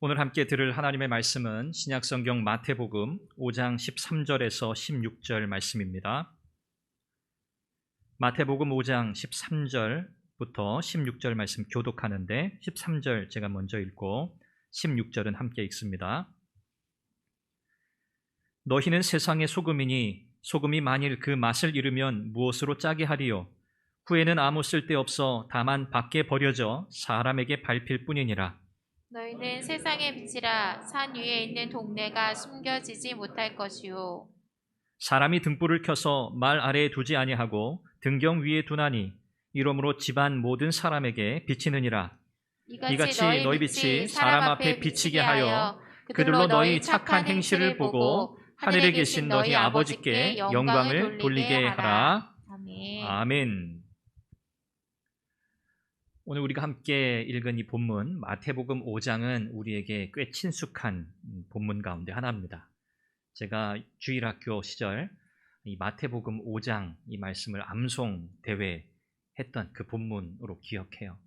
오늘 함께 들을 하나님의 말씀은 신약성경 마태복음 5장 13절에서 16절 말씀입니다. 마태복음 5장 13절부터 16절 말씀 교독하는데 13절 제가 먼저 읽고 16절은 함께 읽습니다. 너희는 세상의 소금이니 소금이 만일 그 맛을 잃으면 무엇으로 짜게 하리요? 후에는 아무 쓸데없어 다만 밖에 버려져 사람에게 밟힐 뿐이니라. 너희는 세상의 빛이라. 산 위에 있는 동네가 숨겨지지 못할 것이요. 사람이 등불을 켜서 말 아래에 두지 아니하고 등경 위에 두나니 이러므로 집안 모든 사람에게 비치느니라. 이같이 너희 빛이 사람 앞에 비치게 하여 그들로 너희 착한 행실을 보고 하늘에 계신 너희 아버지께 영광을 돌리게 하라. 아멘. 오늘 우리가 함께 읽은 이 본문 마태복음 5장은 우리에게 꽤 친숙한 본문 가운데 하나입니다. 제가 주일학교 시절 이 마태복음 5장 이 말씀을 암송 대회 했던 그 본문으로 기억해요.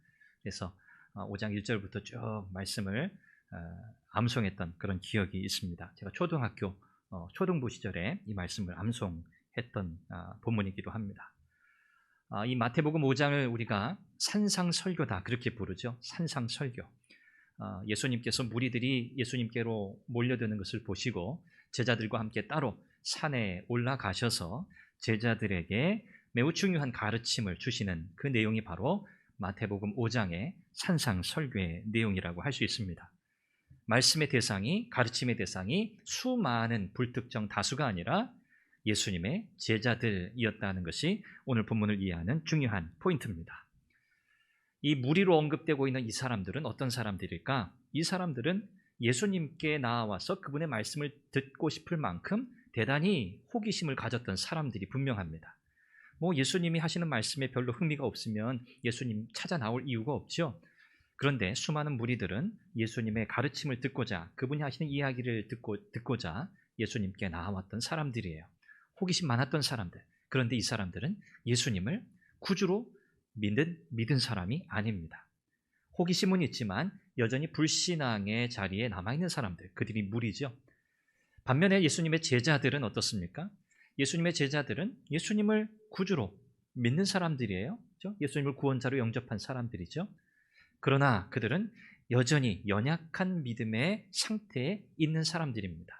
그래서 5장 1절부터 쭉 말씀을 암송했던 그런 기억이 있습니다. 제가 초등학교 초등부 시절에 이 말씀을 암송했던 본문이기도 합니다. 이 마태복음 5장을 우리가 산상설교다 그렇게 부르죠. 산상설교. 예수님께서 무리들이 예수님께로 몰려드는 것을 보시고 제자들과 함께 따로 산에 올라가셔서 제자들에게 매우 중요한 가르침을 주시는 그 내용이 바로 마태복음 5장의 산상설교의 내용이라고 할 수 있습니다. 말씀의 대상이, 가르침의 대상이 수많은 불특정 다수가 아니라 예수님의 제자들이었다는 것이 오늘 본문을 이해하는 중요한 포인트입니다. 이 무리로 언급되고 있는 이 사람들은 어떤 사람들일까? 이 사람들은 예수님께 나와서 그분의 말씀을 듣고 싶을 만큼 대단히 호기심을 가졌던 사람들이 분명합니다. 예수님이 하시는 말씀에 별로 흥미가 없으면 예수님 찾아 나올 이유가 없죠. 그런데 수많은 무리들은 예수님의 가르침을 듣고자, 그분이 하시는 이야기를 듣고자 예수님께 나와왔던 사람들이에요. 호기심 많았던 사람들. 그런데 이 사람들은 예수님을 구주로 믿은 사람이 아닙니다. 호기심은 있지만 여전히 불신앙의 자리에 남아있는 사람들, 그들이 무리죠. 반면에 예수님의 제자들은 어떻습니까? 예수님의 제자들은 예수님을 구주로 믿는 사람들이에요. 그렇죠? 예수님을 구원자로 영접한 사람들이죠. 그러나 그들은 여전히 연약한 믿음의 상태에 있는 사람들입니다.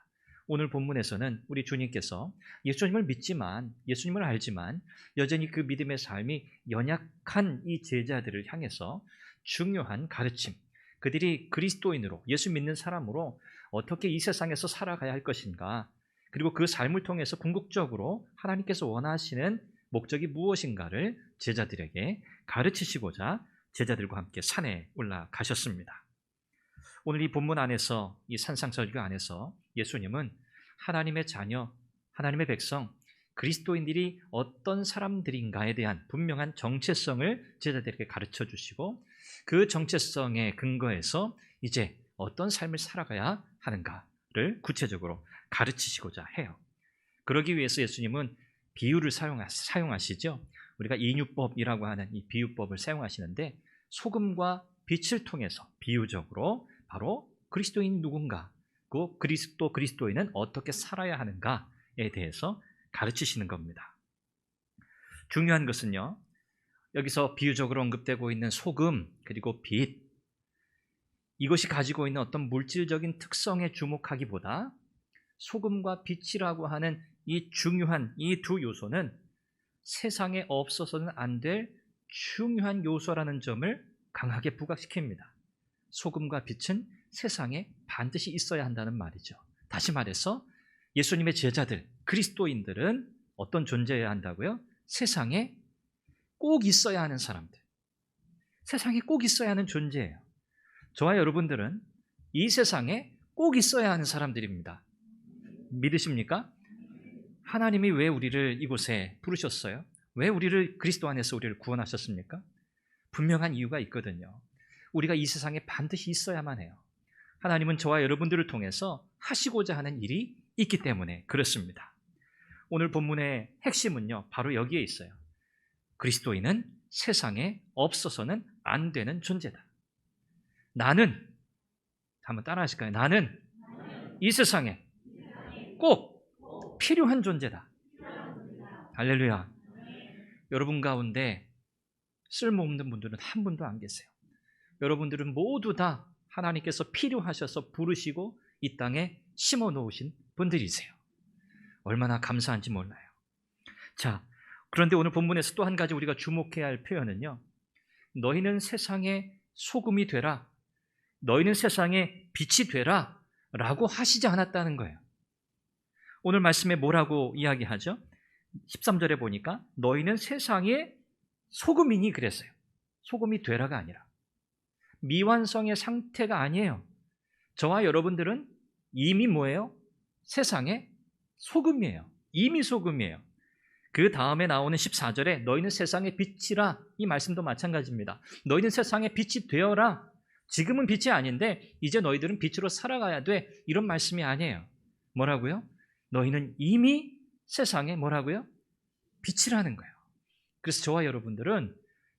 오늘 본문에서는 우리 주님께서 예수님을 믿지만, 예수님을 알지만 여전히 그 믿음의 삶이 연약한 이 제자들을 향해서 중요한 가르침, 그들이 그리스도인으로, 예수 믿는 사람으로 어떻게 이 세상에서 살아가야 할 것인가, 그리고 그 삶을 통해서 궁극적으로 하나님께서 원하시는 목적이 무엇인가를 제자들에게 가르치시고자 제자들과 함께 산에 올라가셨습니다. 오늘 이 본문 안에서, 이 산상설교 안에서 예수님은 하나님의 자녀, 하나님의 백성, 그리스도인들이 어떤 사람들인가에 대한 분명한 정체성을 제자들에게 가르쳐 주시고 그 정체성에 근거해서 이제 어떤 삶을 살아가야 하는가를 구체적으로 가르치시고자 해요. 그러기 위해서 예수님은 비유를 사용하시죠. 우리가 이유법이라고 하는 이 비유법을 사용하시는데 소금과 빛을 통해서 비유적으로 바로 그리스도인 누군가, 그 그리스도인은 어떻게 살아야 하는가에 대해서 가르치시는 겁니다. 중요한 것은요, 여기서 비유적으로 언급되고 있는 소금 그리고 빛, 이것이 가지고 있는 어떤 물질적인 특성에 주목하기보다 소금과 빛이라고 하는 이 중요한 이 두 요소는 세상에 없어서는 안 될 중요한 요소라는 점을 강하게 부각시킵니다. 소금과 빛은 세상에 반드시 있어야 한다는 말이죠. 다시 말해서 예수님의 제자들, 그리스도인들은 어떤 존재여야 한다고요? 세상에 꼭 있어야 하는 사람들, 세상에 꼭 있어야 하는 존재예요. 저와 여러분들은 이 세상에 꼭 있어야 하는 사람들입니다. 믿으십니까? 하나님이 왜 우리를 이곳에 부르셨어요? 왜 우리를 그리스도 안에서 우리를 구원하셨습니까? 분명한 이유가 있거든요. 우리가 이 세상에 반드시 있어야만 해요. 하나님은 저와 여러분들을 통해서 하시고자 하는 일이 있기 때문에 그렇습니다. 오늘 본문의 핵심은요, 바로 여기에 있어요. 그리스도인은 세상에 없어서는 안 되는 존재다. 나는 한번 따라 하실까요? 나는 이 세상에 꼭 필요한 존재다. 할렐루야. 여러분 가운데 쓸모없는 분들은 한 분도 안 계세요. 여러분들은 모두 다 하나님께서 필요하셔서 부르시고 이 땅에 심어 놓으신 분들이세요. 얼마나 감사한지 몰라요. 자, 그런데 오늘 본문에서 또 한 가지 우리가 주목해야 할 표현은요, 너희는 세상의 소금이 되라, 너희는 세상의 빛이 되라 라고 하시지 않았다는 거예요. 오늘 말씀에 뭐라고 이야기하죠? 13절에 보니까 너희는 세상의 소금이니 그랬어요. 소금이 되라가 아니라 미완성의 상태가 아니에요. 저와 여러분들은 이미 뭐예요? 세상의 소금이에요. 이미 소금이에요. 그 다음에 나오는 14절에 너희는 세상의 빛이라, 이 말씀도 마찬가지입니다. 너희는 세상의 빛이 되어라. 지금은 빛이 아닌데 이제 너희들은 빛으로 살아가야 돼. 이런 말씀이 아니에요. 뭐라고요? 너희는 이미 세상에 뭐라고요? 빛이라는 거예요. 그래서 저와 여러분들은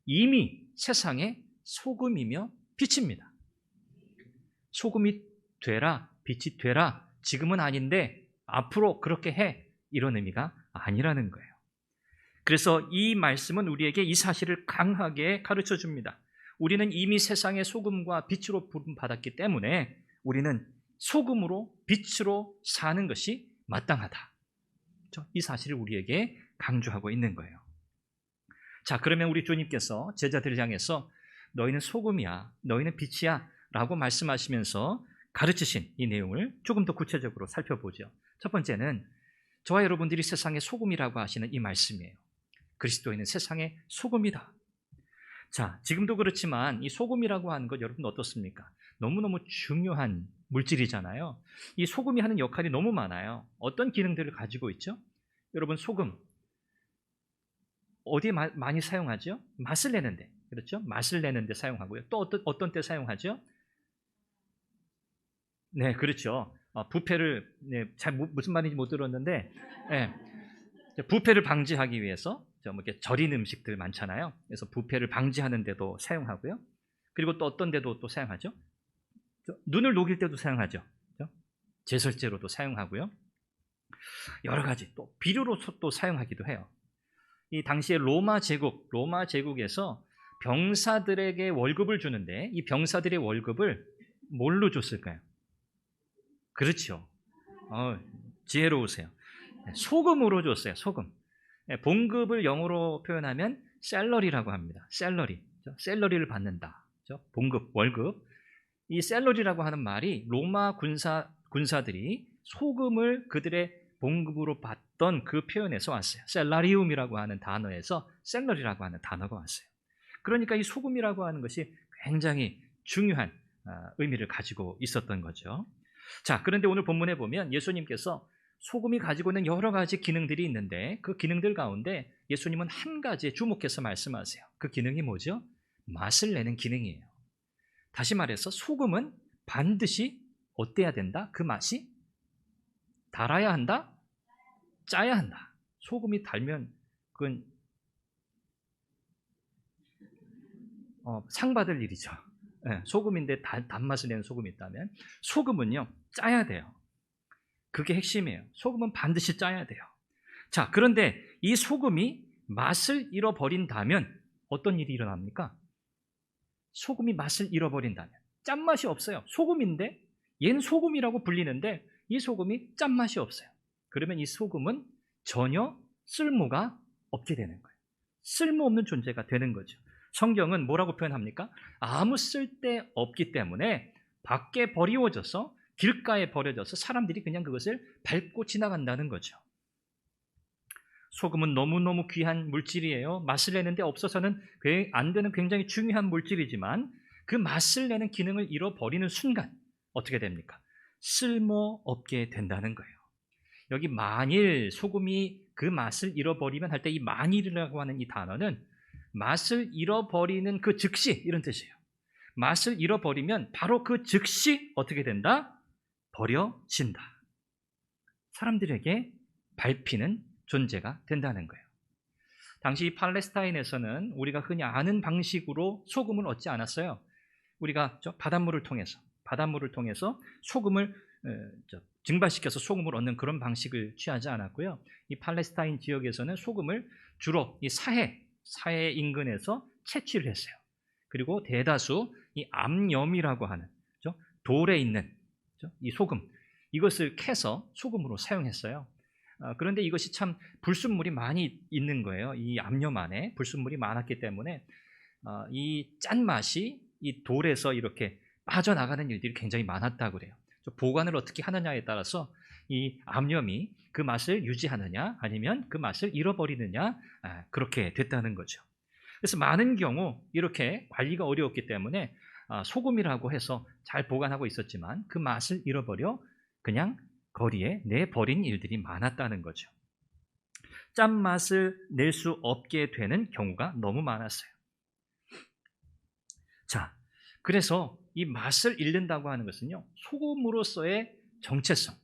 이미 세상의 소금이며 빛입니다. 소금이 되라, 빛이 되라. 지금은 아닌데 앞으로 그렇게 해. 이런 의미가 아니라는 거예요. 그래서 이 말씀은 우리에게 이 사실을 강하게 가르쳐 줍니다. 우리는 이미 세상의 소금과 빛으로 부름받았기 때문에 우리는 소금으로 빛으로 사는 것이 마땅하다. 이 사실을 우리에게 강조하고 있는 거예요. 자, 그러면 우리 주님께서 제자들을 향해서 너희는 소금이야, 너희는 빛이야 라고 말씀하시면서 가르치신 이 내용을 조금 더 구체적으로 살펴보죠. 첫 번째는 저와 여러분들이 세상의 소금이라고 하시는 이 말씀이에요. 그리스도인은 세상의 소금이다. 자, 지금도 그렇지만 이 소금이라고 하는 것 여러분 어떻습니까? 너무너무 중요한 물질이잖아요. 이 소금이 하는 역할이 너무 많아요. 어떤 기능들을 가지고 있죠? 여러분, 소금 어디에 많이 사용하죠? 맛을 내는데, 그렇죠? 맛을 내는데 사용하고요. 또 어떤 때 사용하죠? 네, 그렇죠. 부패를, 잘 무슨 말인지 못 들었는데, 부패를 방지하기 위해서 뭐 이렇게 절인 음식들 많잖아요. 그래서 부패를 방지하는 데도 사용하고요. 그리고 또 어떤 데도 또 사용하죠? 눈을 녹일 때도 사용하죠. 제설제로도 사용하고요. 여러 가지 또 비료로 또 사용하기도 해요. 이 당시에 로마 제국에서 병사들에게 월급을 주는데 이 병사들의 월급을 뭘로 줬을까요? 그렇죠. 지혜로우세요. 소금으로 줬어요. 소금. 봉급을 영어로 표현하면 샐러리라고 합니다. 샐러리를 받는다. 봉급, 월급. 이 샐러리라고 하는 말이 로마 군사들이 소금을 그들의 봉급으로 받던 그 표현에서 왔어요. 셀라리움이라고 하는 단어에서 샐러리라고 하는 단어가 왔어요. 그러니까 이 소금이라고 하는 것이 굉장히 중요한 의미를 가지고 있었던 거죠. 자, 그런데 오늘 본문에 보면 예수님께서 소금이 가지고 있는 여러 가지 기능들이 있는데 그 기능들 가운데 예수님은 한 가지에 주목해서 말씀하세요. 그 기능이 뭐죠? 맛을 내는 기능이에요. 다시 말해서 소금은 반드시 어때야 된다? 그 맛이 달아야 한다? 짜야 한다. 소금이 달면 그건 상 받을 일이죠. 소금인데 단맛을 내는 소금이 있다면 소금은요 짜야 돼요. 그게 핵심이에요. 소금은 반드시 짜야 돼요. 자, 그런데 이 소금이 맛을 잃어버린다면 어떤 일이 일어납니까? 소금이 맛을 잃어버린다면 짠맛이 없어요. 소금인데 얘는 소금이라고 불리는데 이 소금이 짠맛이 없어요. 그러면 이 소금은 전혀 쓸모가 없게 되는 거예요. 쓸모없는 존재가 되는 거죠. 성경은 뭐라고 표현합니까? 아무 쓸데 없기 때문에 밖에 버리워져서 길가에 버려져서 사람들이 그냥 그것을 밟고 지나간다는 거죠. 소금은 너무너무 귀한 물질이에요. 맛을 내는데 없어서는 안 되는 굉장히 중요한 물질이지만 그 맛을 내는 기능을 잃어버리는 순간 어떻게 됩니까? 쓸모없게 된다는 거예요. 여기 만일 소금이 그 맛을 잃어버리면 할 때 이 만일이라고 하는 이 단어는 맛을 잃어버리는 그 즉시 이런 뜻이에요. 맛을 잃어버리면 바로 그 즉시 어떻게 된다? 버려진다. 사람들에게 밟히는 존재가 된다는 거예요. 당시 팔레스타인에서는 우리가 흔히 아는 방식으로 소금을 얻지 않았어요. 우리가 바닷물을 통해서 바닷물을 통해서 소금을 증발시켜서 소금을 얻는 그런 방식을 취하지 않았고요. 이 팔레스타인 지역에서는 소금을 주로 이 사해 인근에서 채취를 했어요. 그리고 대다수 이 암염이라고 하는 돌에 있는 이 소금, 이것을 캐서 소금으로 사용했어요. 그런데 이것이 참 불순물이 많이 있는 거예요. 이 암염 안에 불순물이 많았기 때문에 이 짠맛이 이 돌에서 이렇게 빠져나가는 일들이 굉장히 많았다고 그래요. 보관을 어떻게 하느냐에 따라서 이 암염이 그 맛을 유지하느냐 아니면 그 맛을 잃어버리느냐, 그렇게 됐다는 거죠. 그래서 많은 경우 이렇게 관리가 어려웠기 때문에 소금이라고 해서 잘 보관하고 있었지만 그 맛을 잃어버려 그냥 거리에 내버린 일들이 많았다는 거죠. 짠맛을 낼 수 없게 되는 경우가 너무 많았어요. 자, 그래서 이 맛을 잃는다고 하는 것은요, 소금으로서의 정체성,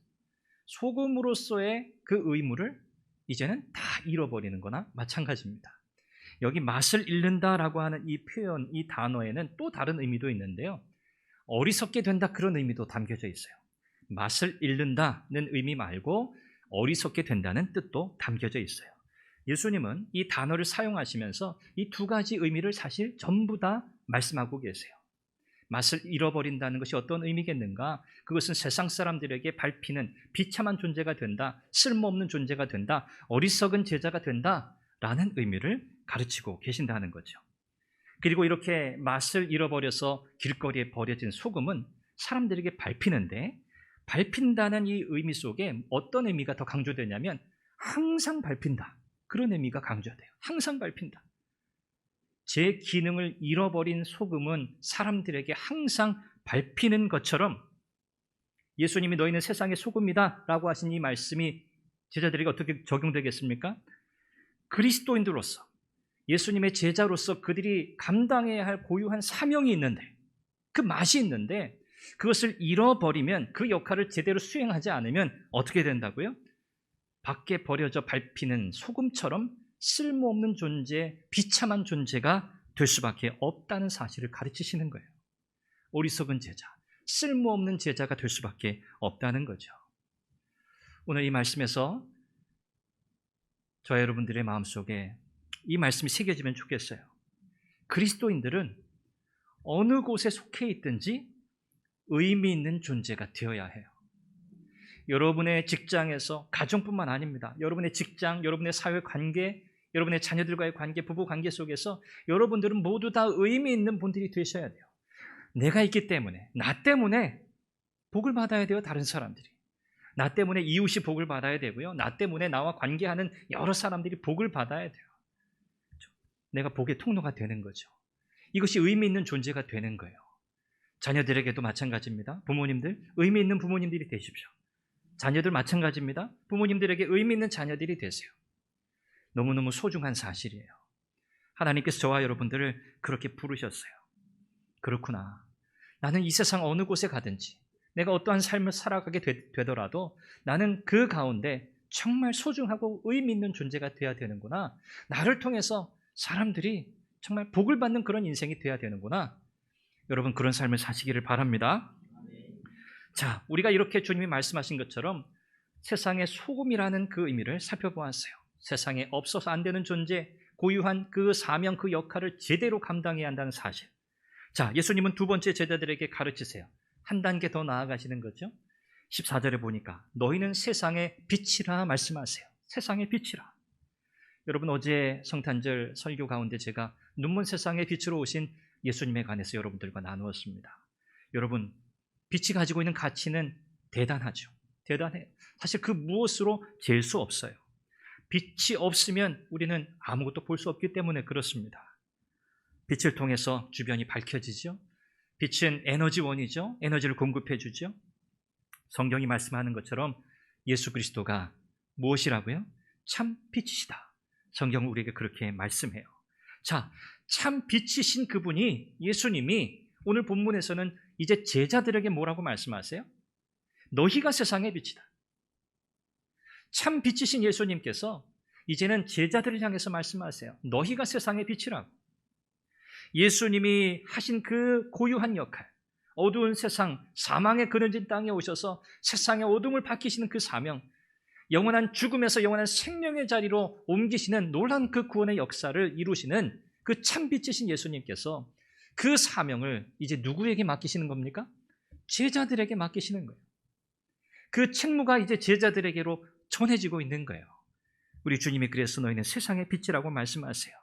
소금으로서의 그 의무를 이제는 다 잃어버리는 거나 마찬가지입니다. 여기 맛을 잃는다라고 하는 이 표현, 이 단어에는 또 다른 의미도 있는데요. 어리석게 된다, 그런 의미도 담겨져 있어요. 맛을 잃는다는 의미 말고 어리석게 된다는 뜻도 담겨져 있어요. 예수님은 이 단어를 사용하시면서 이 두 가지 의미를 사실 전부 다 말씀하고 계세요. 맛을 잃어버린다는 것이 어떤 의미겠는가? 그것은 세상 사람들에게 밟히는 비참한 존재가 된다, 쓸모없는 존재가 된다, 어리석은 제자가 된다라는 의미를 가르치고 계신다는 거죠. 그리고 이렇게 맛을 잃어버려서 길거리에 버려진 소금은 사람들에게 밟히는데, 밟힌다는 이 의미 속에 어떤 의미가 더 강조되냐면 항상 밟힌다, 그런 의미가 강조돼요. 항상 밟힌다. 제 기능을 잃어버린 소금은 사람들에게 항상 밟히는 것처럼 예수님이 너희는 세상의 소금이다 라고 하신 이 말씀이 제자들에게 어떻게 적용되겠습니까? 그리스도인들로서, 예수님의 제자로서 그들이 감당해야 할 고유한 사명이 있는데, 그 맛이 있는데 그것을 잃어버리면, 그 역할을 제대로 수행하지 않으면 어떻게 된다고요? 밖에 버려져 밟히는 소금처럼 쓸모없는 존재, 비참한 존재가 될 수밖에 없다는 사실을 가르치시는 거예요. 어리석은 제자, 쓸모없는 제자가 될 수밖에 없다는 거죠. 오늘 이 말씀에서 저와 여러분들의 마음속에 이 말씀이 새겨지면 좋겠어요. 그리스도인들은 어느 곳에 속해 있든지 의미 있는 존재가 되어야 해요. 여러분의 직장에서, 가정뿐만 아닙니다. 여러분의 직장, 여러분의 사회 관계, 여러분의 자녀들과의 관계, 부부 관계 속에서 여러분들은 모두 다 의미 있는 분들이 되셔야 돼요. 내가 있기 때문에, 나 때문에 복을 받아야 돼요. 다른 사람들이. 나 때문에 이웃이 복을 받아야 되고요. 나 때문에 나와 관계하는 여러 사람들이 복을 받아야 돼요. 내가 복의 통로가 되는 거죠. 이것이 의미 있는 존재가 되는 거예요. 자녀들에게도 마찬가지입니다. 부모님들, 의미 있는 부모님들이 되십시오. 자녀들 마찬가지입니다. 부모님들에게 의미 있는 자녀들이 되세요. 너무너무 소중한 사실이에요. 하나님께서 저와 여러분들을 그렇게 부르셨어요. 그렇구나. 나는 이 세상 어느 곳에 가든지, 내가 어떠한 삶을 살아가게 되더라도 나는 그 가운데 정말 소중하고 의미 있는 존재가 되어야 되는구나. 나를 통해서 사람들이 정말 복을 받는 그런 인생이 되어야 되는구나. 여러분, 그런 삶을 사시기를 바랍니다. 자, 우리가 이렇게 주님이 말씀하신 것처럼 세상의 소금이라는 그 의미를 살펴보았어요. 세상에 없어서 안 되는 존재, 고유한 그 사명, 그 역할을 제대로 감당해야 한다는 사실. 자, 예수님은 두 번째 제자들에게 가르치세요. 한 단계 더 나아가시는 거죠. 14절에 보니까 너희는 세상의 빛이라 말씀하세요. 세상의 빛이라. 여러분, 어제 성탄절 설교 가운데 제가 눈먼 세상의 빛으로 오신 예수님에 관해서 여러분들과 나누었습니다. 여러분, 빛이 가지고 있는 가치는 대단하죠. 대단해요. 사실 그 무엇으로 잴 수 없어요. 빛이 없으면 우리는 아무것도 볼 수 없기 때문에 그렇습니다. 빛을 통해서 주변이 밝혀지죠. 빛은 에너지원이죠. 에너지를 공급해 주죠. 성경이 말씀하는 것처럼 예수 그리스도가 무엇이라고요? 참 빛이시다. 성경은 우리에게 그렇게 말씀해요. 자, 참 빛이신 그분이, 예수님이 오늘 본문에서는 이제 제자들에게 뭐라고 말씀하세요? 너희가 세상의 빛이다. 참 빛이신 예수님께서 이제는 제자들을 향해서 말씀하세요. 너희가 세상의 빛이라고. 예수님이 하신 그 고유한 역할, 어두운 세상, 사망에 그늘진 땅에 오셔서 세상의 어둠을 밝히시는 그 사명, 영원한 죽음에서 영원한 생명의 자리로 옮기시는 놀라운 그 구원의 역사를 이루시는 그 참빛이신 예수님께서 그 사명을 이제 누구에게 맡기시는 겁니까? 제자들에게 맡기시는 거예요. 그 책무가 이제 제자들에게로 전해지고 있는 거예요. 우리 주님이 그래서 너희는 세상의 빛이라고 말씀하세요.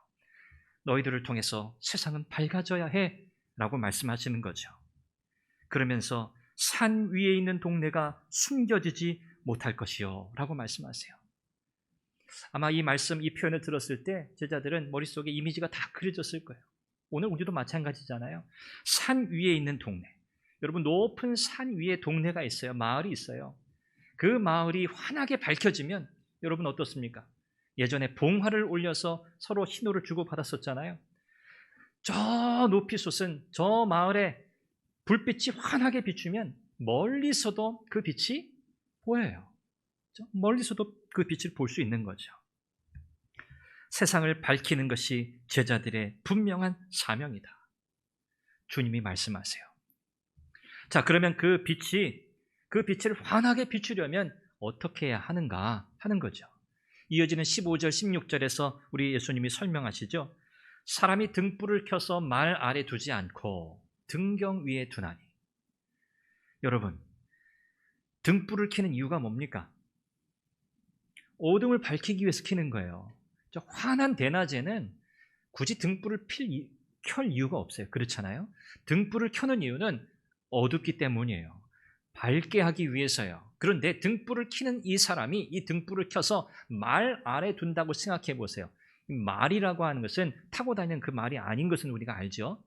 너희들을 통해서 세상은 밝아져야 해 라고 말씀하시는 거죠. 그러면서 산 위에 있는 동네가 숨겨지지 못할 것이요 라고 말씀하세요. 아마 이 말씀, 이 표현을 들었을 때 제자들은 머릿속에 이미지가 다 그려졌을 거예요. 오늘 우리도 마찬가지잖아요. 산 위에 있는 동네. 여러분, 높은 산 위에 동네가 있어요. 마을이 있어요. 그 마을이 환하게 밝혀지면 여러분 어떻습니까? 예전에 봉화를 올려서 서로 신호를 주고받았었잖아요. 저 높이 솟은 저 마을에 불빛이 환하게 비추면 멀리서도 그 빛이 보여요. 멀리서도 그 빛을 볼 수 있는 거죠. 세상을 밝히는 것이 제자들의 분명한 사명이다. 주님이 말씀하세요. 자, 그러면 그 빛을 환하게 비추려면 어떻게 해야 하는가 하는 거죠. 이어지는 15절, 16절에서 우리 예수님이 설명하시죠. 사람이 등불을 켜서 말 아래 두지 않고 등경 위에 두나니. 여러분, 등불을 켜는 이유가 뭡니까? 어둠을 밝히기 위해서 켜는 거예요. 저 환한 대낮에는 굳이 등불을 켤 이유가 없어요. 그렇잖아요. 등불을 켜는 이유는 어둡기 때문이에요. 밝게 하기 위해서요. 그런데 등불을 켜는 이 사람이 이 등불을 켜서 말 아래 둔다고 생각해 보세요. 말이라고 하는 것은 타고 다니는 그 말이 아닌 것은 우리가 알죠.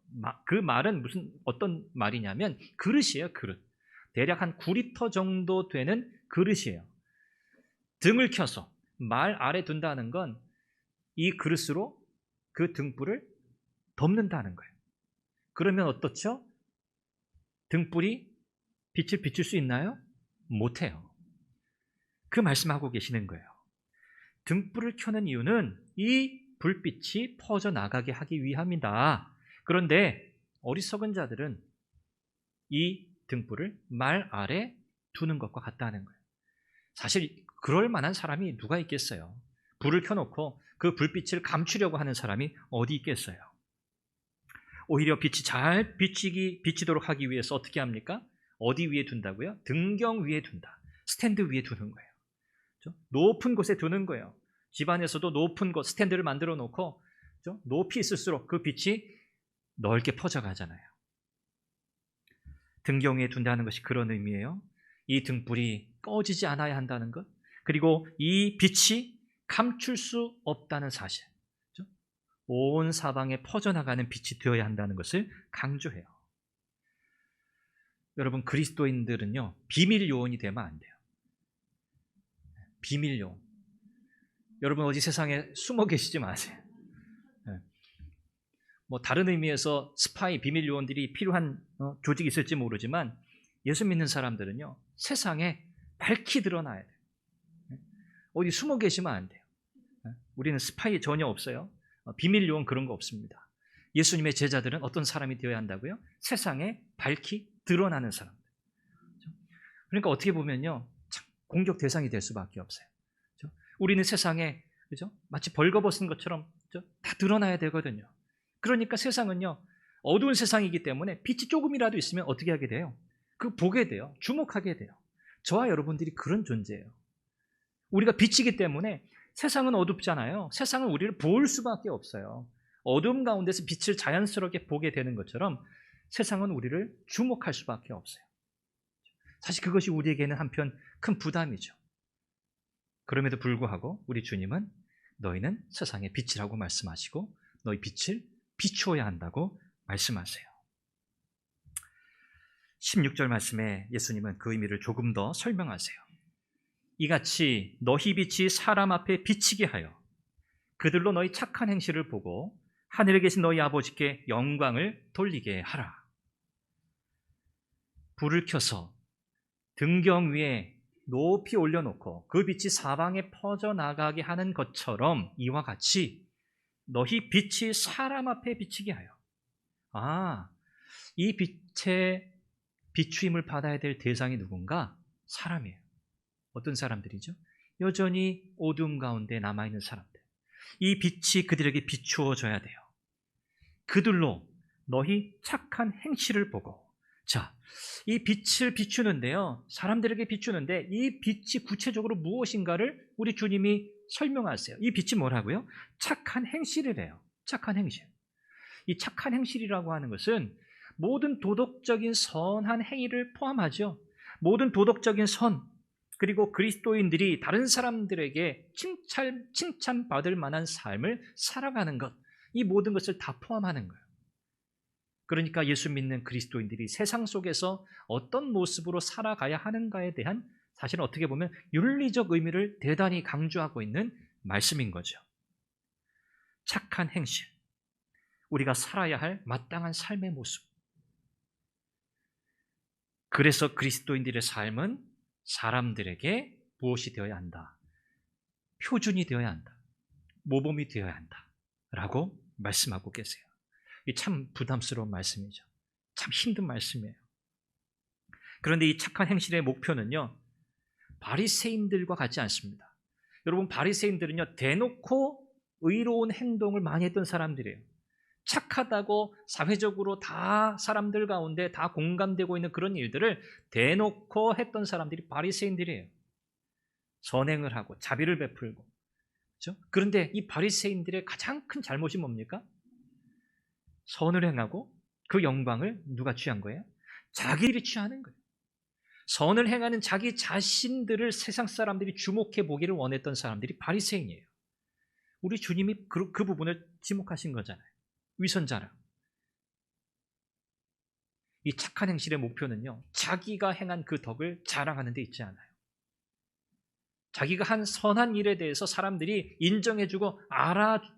그 말은 어떤 말이냐면 그릇이에요. 그릇. 대략 한 9리터 정도 되는 그릇이에요. 등을 켜서 말 아래 둔다는 건 이 그릇으로 그 등불을 덮는다는 거예요. 그러면 어떻죠? 등불이 빛을 비출 수 있나요? 못해요. 그 말씀하고 계시는 거예요. 등불을 켜는 이유는 이 불빛이 퍼져나가게 하기 위함이다. 그런데 어리석은 자들은 이 등불을 말 아래 두는 것과 같다는 거예요. 사실 그럴 만한 사람이 누가 있겠어요? 불을 켜놓고 그 불빛을 감추려고 하는 사람이 어디 있겠어요? 오히려 빛이 잘 비치도록 하기 위해서 어떻게 합니까? 어디 위에 둔다고요? 등경 위에 둔다. 스탠드 위에 두는 거예요. 그렇죠? 높은 곳에 두는 거예요. 집안에서도 높은 곳, 스탠드를 만들어 놓고 그렇죠? 높이 있을수록 그 빛이 넓게 퍼져가잖아요. 등경 위에 둔다는 것이 그런 의미예요. 이 등불이 꺼지지 않아야 한다는 것, 그리고 이 빛이 감출 수 없다는 사실, 그렇죠? 온 사방에 퍼져나가는 빛이 되어야 한다는 것을 강조해요. 여러분, 그리스도인들은요, 비밀 요원이 되면 안 돼요. 비밀 요원. 여러분, 어디 세상에 숨어 계시지 마세요. 뭐 다른 의미에서 스파이, 비밀 요원들이 필요한 조직이 있을지 모르지만 예수 믿는 사람들은요, 세상에 밝히 드러나야 돼요. 어디 숨어 계시면 안 돼요. 우리는 스파이 전혀 없어요. 비밀 요원 그런 거 없습니다. 예수님의 제자들은 어떤 사람이 되어야 한다고요? 세상에 밝히 드러나는 사람들. 그러니까 어떻게 보면요, 참 공격 대상이 될 수밖에 없어요. 그렇죠? 우리는 세상에, 그죠? 마치 벌거벗은 것처럼, 그죠? 다 드러나야 되거든요. 그러니까 세상은요, 어두운 세상이기 때문에 빛이 조금이라도 있으면 어떻게 하게 돼요? 그거 보게 돼요. 주목하게 돼요. 저와 여러분들이 그런 존재예요. 우리가 빛이기 때문에 세상은 어둡잖아요. 세상은 우리를 볼 수밖에 없어요. 어둠 가운데서 빛을 자연스럽게 보게 되는 것처럼 세상은 우리를 주목할 수밖에 없어요. 사실 그것이 우리에게는 한편 큰 부담이죠. 그럼에도 불구하고 우리 주님은 너희는 세상의 빛이라고 말씀하시고 너희 빛을 비추어야 한다고 말씀하세요. 16절 말씀에 예수님은 그 의미를 조금 더 설명하세요. 이같이 너희 빛이 사람 앞에 비치게 하여 그들로 너희 착한 행실을 보고 하늘에 계신 너희 아버지께 영광을 돌리게 하라. 불을 켜서 등경 위에 높이 올려놓고 그 빛이 사방에 퍼져나가게 하는 것처럼 이와 같이 너희 빛이 사람 앞에 비치게 하여. 이 빛의 비추임을 받아야 될 대상이 누군가? 사람이에요. 어떤 사람들이죠? 여전히 어둠 가운데 남아있는 사람들. 이 빛이 그들에게 비추어져야 돼요. 그들로 너희 착한 행실을 보고. 자, 이 빛을 비추는데요, 사람들에게 비추는데 이 빛이 구체적으로 무엇인가를 우리 주님이 설명하세요. 이 빛이 뭐라고요? 착한 행실이래요. 착한 행실. 이 착한 행실이라고 하는 것은 모든 도덕적인 선한 행위를 포함하죠. 모든 도덕적인 선, 그리고 그리스도인들이 다른 사람들에게 칭찬받을 만한 삶을 살아가는 것, 이 모든 것을 다 포함하는 거예요. 그러니까 예수 믿는 그리스도인들이 세상 속에서 어떤 모습으로 살아가야 하는가에 대한, 사실은 어떻게 보면 윤리적 의미를 대단히 강조하고 있는 말씀인 거죠. 착한 행실, 우리가 살아야 할 마땅한 삶의 모습. 그래서 그리스도인들의 삶은 사람들에게 무엇이 되어야 한다? 표준이 되어야 한다. 모범이 되어야 한다. 라고 말씀하고 계세요. 이 참 부담스러운 말씀이죠. 참 힘든 말씀이에요. 그런데 이 착한 행실의 목표는요, 바리새인들과 같지 않습니다. 여러분, 바리새인들은요, 대놓고 의로운 행동을 많이 했던 사람들이에요. 착하다고 사회적으로 다 사람들 가운데 다 공감되고 있는 그런 일들을 대놓고 했던 사람들이 바리새인들이에요. 선행을 하고 자비를 베풀고. 그렇죠? 그런데 이 바리새인들의 가장 큰 잘못이 뭡니까? 선을 행하고 그 영광을 누가 취한 거예요? 자기들이 취하는 거예요. 선을 행하는 자기 자신들을 세상 사람들이 주목해 보기를 원했던 사람들이 바리새인이에요. 우리 주님이 그 부분을 지목하신 거잖아요. 위선자라. 이 착한 행실의 목표는요, 자기가 행한 그 덕을 자랑하는 데 있지 않아요. 자기가 한 선한 일에 대해서 사람들이 인정해주고 알아줬으면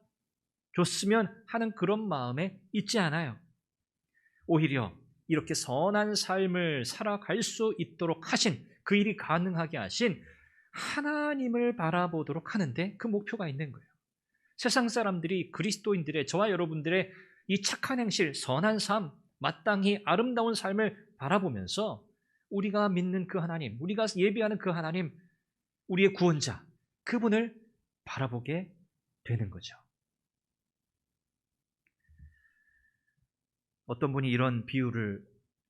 하는 그런 마음에 있지 않아요. 오히려 이렇게 선한 삶을 살아갈 수 있도록 하신, 그 일이 가능하게 하신 하나님을 바라보도록 하는데 그 목표가 있는 거예요. 세상 사람들이 그리스도인들의, 저와 여러분들의 이 착한 행실, 선한 삶, 마땅히 아름다운 삶을 바라보면서 우리가 믿는 그 하나님, 우리가 예배하는 그 하나님, 우리의 구원자, 그분을 바라보게 되는 거죠. 어떤 분이 이런 비유를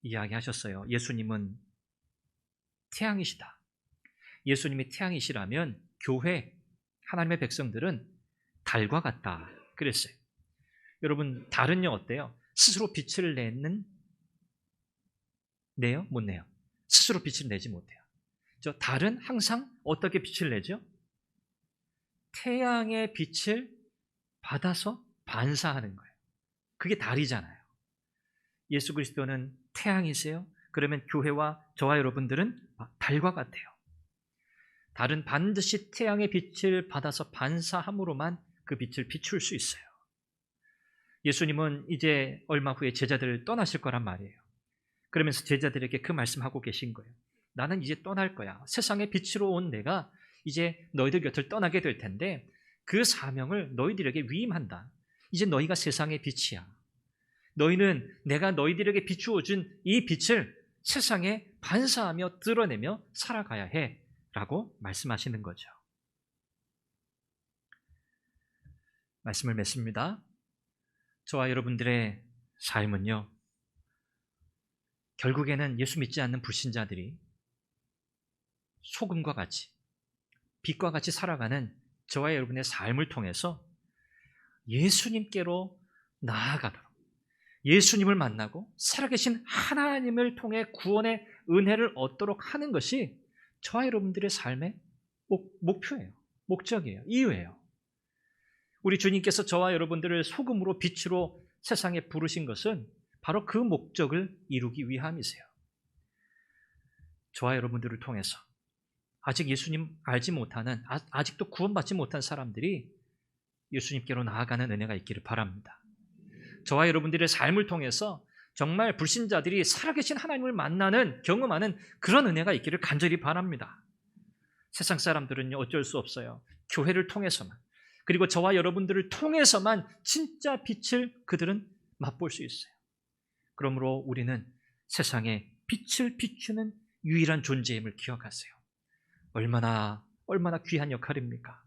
이야기하셨어요. 예수님은 태양이시다. 예수님이 태양이시라면 교회, 하나님의 백성들은 달과 같다. 그랬어요. 여러분, 달은요 어때요? 스스로 빛을 내요? 못 내요? 스스로 빛을 내지 못해요. 달은 항상 어떻게 빛을 내죠? 태양의 빛을 받아서 반사하는 거예요. 그게 달이잖아요. 예수 그리스도는 태양이세요. 그러면 교회와 저와 여러분들은 달과 같아요. 달은 반드시 태양의 빛을 받아서 반사함으로만 그 빛을 비출 수 있어요. 예수님은 이제 얼마 후에 제자들을 떠나실 거란 말이에요. 그러면서 제자들에게 그 말씀하고 계신 거예요. 나는 이제 떠날 거야. 세상의 빛으로 온 내가 이제 너희들 곁을 떠나게 될 텐데 그 사명을 너희들에게 위임한다. 이제 너희가 세상의 빛이야. 너희는 내가 너희들에게 비추어 준 이 빛을 세상에 반사하며 드러내며 살아가야 해 라고 말씀하시는 거죠. 말씀을 맺습니다. 저와 여러분들의 삶은요, 결국에는 예수 믿지 않는 불신자들이 소금과 같이, 빛과 같이 살아가는 저와 여러분의 삶을 통해서 예수님께로 나아가도록, 예수님을 만나고 살아계신 하나님을 통해 구원의 은혜를 얻도록 하는 것이 저와 여러분들의 삶의 목표예요. 목적이에요. 이유예요. 우리 주님께서 저와 여러분들을 소금으로 빛으로 세상에 부르신 것은 바로 그 목적을 이루기 위함이세요. 저와 여러분들을 통해서 아직 예수님 알지 못하는, 아직도 구원받지 못한 사람들이 예수님께로 나아가는 은혜가 있기를 바랍니다. 저와 여러분들의 삶을 통해서 정말 불신자들이 살아계신 하나님을 만나는, 경험하는 그런 은혜가 있기를 간절히 바랍니다. 세상 사람들은요, 어쩔 수 없어요. 교회를 통해서만, 그리고 저와 여러분들을 통해서만 진짜 빛을 그들은 맛볼 수 있어요. 그러므로 우리는 세상에 빛을 비추는 유일한 존재임을 기억하세요. 얼마나 귀한 역할입니까?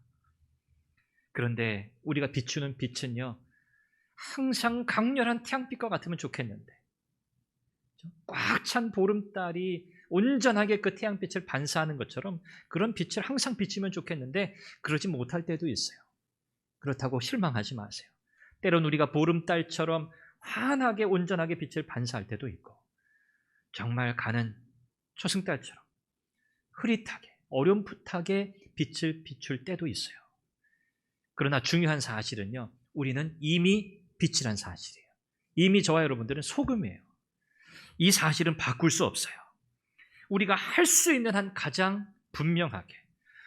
그런데 우리가 비추는 빛은요, 항상 강렬한 태양빛과 같으면 좋겠는데, 꽉 찬 보름달이 온전하게 그 태양빛을 반사하는 것처럼 그런 빛을 항상 비치면 좋겠는데 그러지 못할 때도 있어요. 그렇다고 실망하지 마세요. 때론 우리가 보름달처럼 환하게 온전하게 빛을 반사할 때도 있고, 정말 가는 초승달처럼 흐릿하게 어렴풋하게 빛을 비출 때도 있어요. 그러나 중요한 사실은요, 우리는 이미 빛이란 사실이에요. 이미 저와 여러분들은 소금이에요. 이 사실은 바꿀 수 없어요. 우리가 할 수 있는 한 가장 분명하게,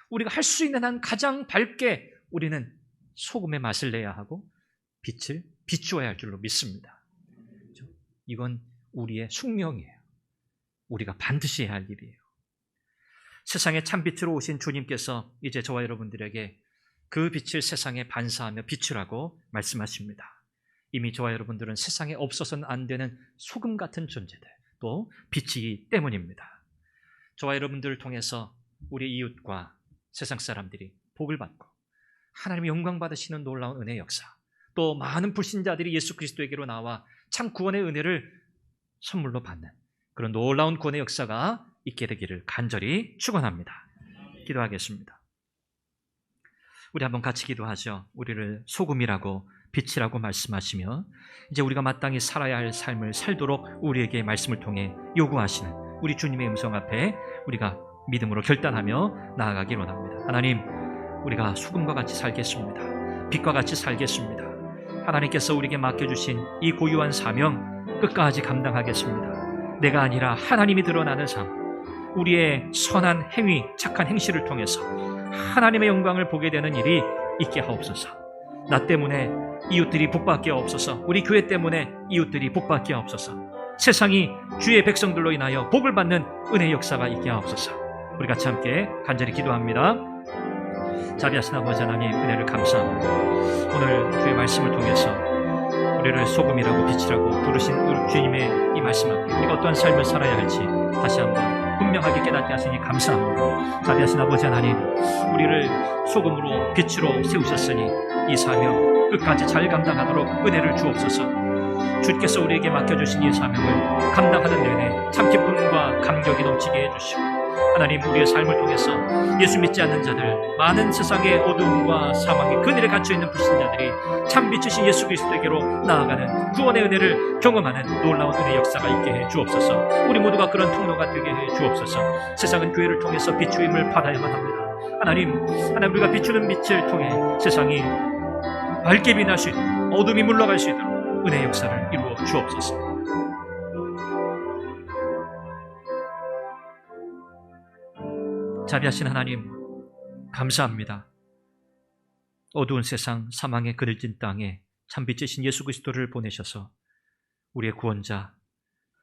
우리가 할 수 있는 한 가장 밝게 우리는 소금의 맛을 내야 하고 빛을 비추어야 할 줄로 믿습니다. 이건 우리의 숙명이에요. 우리가 반드시 해야 할 일이에요. 세상에 참빛으로 오신 주님께서 이제 저와 여러분들에게 그 빛을 세상에 반사하며 비추라고 말씀하십니다. 이미 저와 여러분들은 세상에 없어서는 안 되는 소금 같은 존재들, 또 빛이기 때문입니다. 저와 여러분들을 통해서 우리 이웃과 세상 사람들이 복을 받고 하나님의 영광 받으시는 놀라운 은혜의 역사, 또 많은 불신자들이 예수 그리스도에게로 나와 참 구원의 은혜를 선물로 받는 그런 놀라운 구원의 역사가 있게 되기를 간절히 축원합니다. 기도하겠습니다. 우리 한번 같이 기도하죠. 우리를 소금이라고 빛이라고 말씀하시며 이제 우리가 마땅히 살아야 할 삶을 살도록 우리에게 말씀을 통해 요구하시는 우리 주님의 음성 앞에 우리가 믿음으로 결단하며 나아가기 원합니다. 하나님, 우리가 소금과 같이 살겠습니다. 빛과 같이 살겠습니다. 하나님께서 우리에게 맡겨주신 이 고유한 사명 끝까지 감당하겠습니다. 내가 아니라 하나님이 드러나는 삶, 우리의 선한 행위, 착한 행실을 통해서 하나님의 영광을 보게 되는 일이 있게 하옵소서. 나 때문에 이웃들이 복받게 하옵소서. 우리 교회 때문에 이웃들이 복받게 하옵소서. 세상이 주의 백성들로 인하여 복을 받는 은혜의 역사가 있게 하옵소서. 우리 같이 함께 간절히 기도합니다. 자비하신 아버지 하나님, 은혜를 감사합니다. 오늘 주의 말씀을 통해서 우리를 소금이라고 빛이라고 부르신 주님의 이 말씀 앞에 우리가 어떠한 삶을 살아야 할지 다시 한번 분명하게 깨닫게 하시니 감사합니다. 자비하신 아버지 하나님, 우리를 소금으로 빛으로 세우셨으니 이 사명 끝까지 잘 감당하도록 은혜를 주옵소서. 주께서 우리에게 맡겨주신 이 사명을 감당하는 내내 참 기쁨과 감격이 넘치게 해주시고, 하나님, 우리의 삶을 통해서 예수 믿지 않는 자들, 많은 세상의 어두움과 사망의 그늘에 갇혀있는 불신자들이 참 빛이신 예수 그리스도에게로 나아가는 구원의 은혜를 경험하는 놀라운 은혜의 역사가 있게 해 주옵소서. 우리 모두가 그런 통로가 되게 해 주옵소서. 세상은 교회를 통해서 비추임을 받아야만 합니다. 하나님, 우리가 비추는 빛을 통해 세상이 밝게 빛날 수 있도록, 어둠이 물러갈 수 있도록 은혜의 역사를 이루어 주옵소서. 자비하신 하나님, 감사합니다. 어두운 세상, 사망의 그늘진 땅에 참빛이신 예수 그리스도를 보내셔서 우리의 구원자,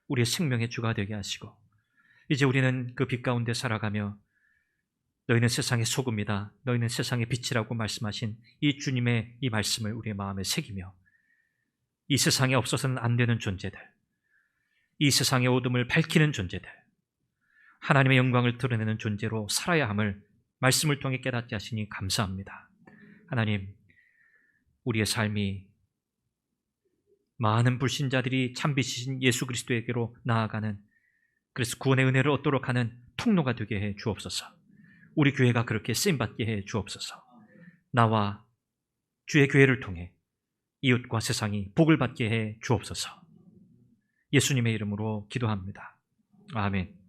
우리의 생명의 주가 되게 하시고, 이제 우리는 그 빛 가운데 살아가며 너희는 세상의 소금이다, 너희는 세상의 빛이라고 말씀하신 이 주님의 이 말씀을 우리의 마음에 새기며 이 세상에 없어서는 안 되는 존재들, 이 세상의 어둠을 밝히는 존재들, 하나님의 영광을 드러내는 존재로 살아야 함을 말씀을 통해 깨닫게 하시니 감사합니다. 하나님, 우리의 삶이 많은 불신자들이 참빛이신 예수 그리스도에게로 나아가는, 그래서 구원의 은혜를 얻도록 하는 통로가 되게 해 주옵소서. 우리 교회가 그렇게 쓰임받게 해 주옵소서. 나와 주의 교회를 통해 이웃과 세상이 복을 받게 해 주옵소서. 예수님의 이름으로 기도합니다. 아멘.